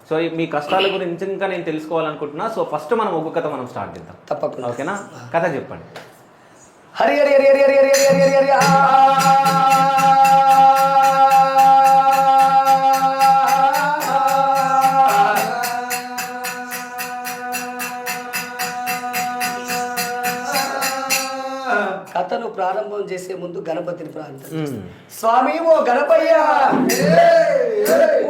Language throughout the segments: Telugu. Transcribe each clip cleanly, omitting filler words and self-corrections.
సో మీ కష్టాల గురించి ఇంకా నేను తెలుసుకోవాలనుకుంటున్నా. సో ఫస్ట్ మనం ఒగ్గు కథ మనం స్టార్ట్ చేద్దాం. తప్పకుండా. ఓకేనా? కథ చెప్పండి. హరి హరి హరి హరి హరి హరి హరి హరి హరి కథను ప్రారంభం చేసే ముందు గణపతిని ప్రార్థన. స్వామి ఓ గణపయ్య,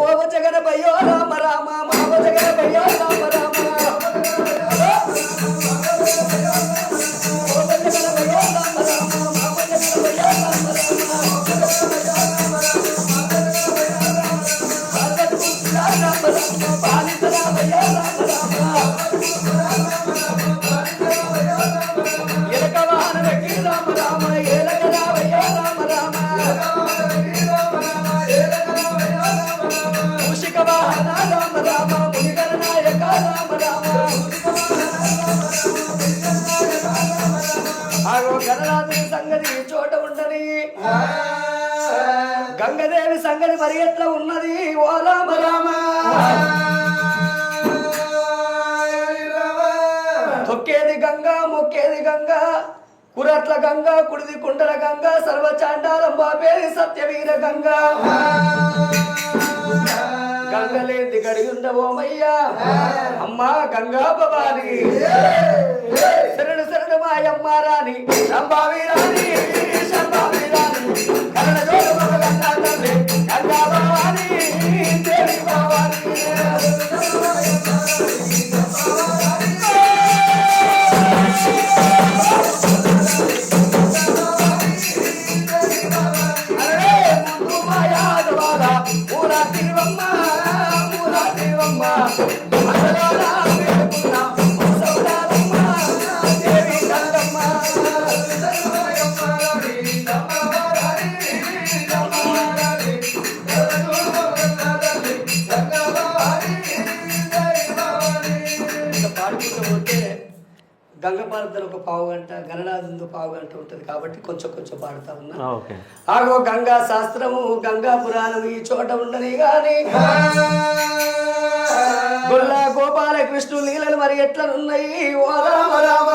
ఓ వచ గణపయ్యో రామ రామ, మా వచ గణపయ్యో రామ రామ, గణనాథుని సంగతి చోట ఉండని, గంగదేవి సంగతి మరి ఎట్లా ఉన్నది ఓ రామ రామ. తొక్కేది గంగా, మొక్కేది గంగా, కురట్ల గంగా, కుడిది కుండల గంగా, సర్వచాండాలం బాపేది సత్యవీర గంగా. గంగలేంది గడిగుండవోమయ్యా అమ్మా గంగా భవాని, శరణు శరణు మాయమ్మ రాణి, శంభావి రాణి, శంభావి రాణి, కరణ జోడు గంగా తల్లి, గంగా భవాని, దేవి భవాని. గంగ పారుదల ఒక పావు గంట, గణనాథంతో పావు గంట ఉంటుంది కాబట్టి కొంచెం కొంచెం పాడుతా ఉన్నా. ఆగో గంగా శాస్త్రము, గంగా పురాణం ఈ చోట ఉండని గాని గొల్ల గోపాలకృష్ణుడు లీలలు మరి ఎట్లనున్నాయి ఓ రామ రామ.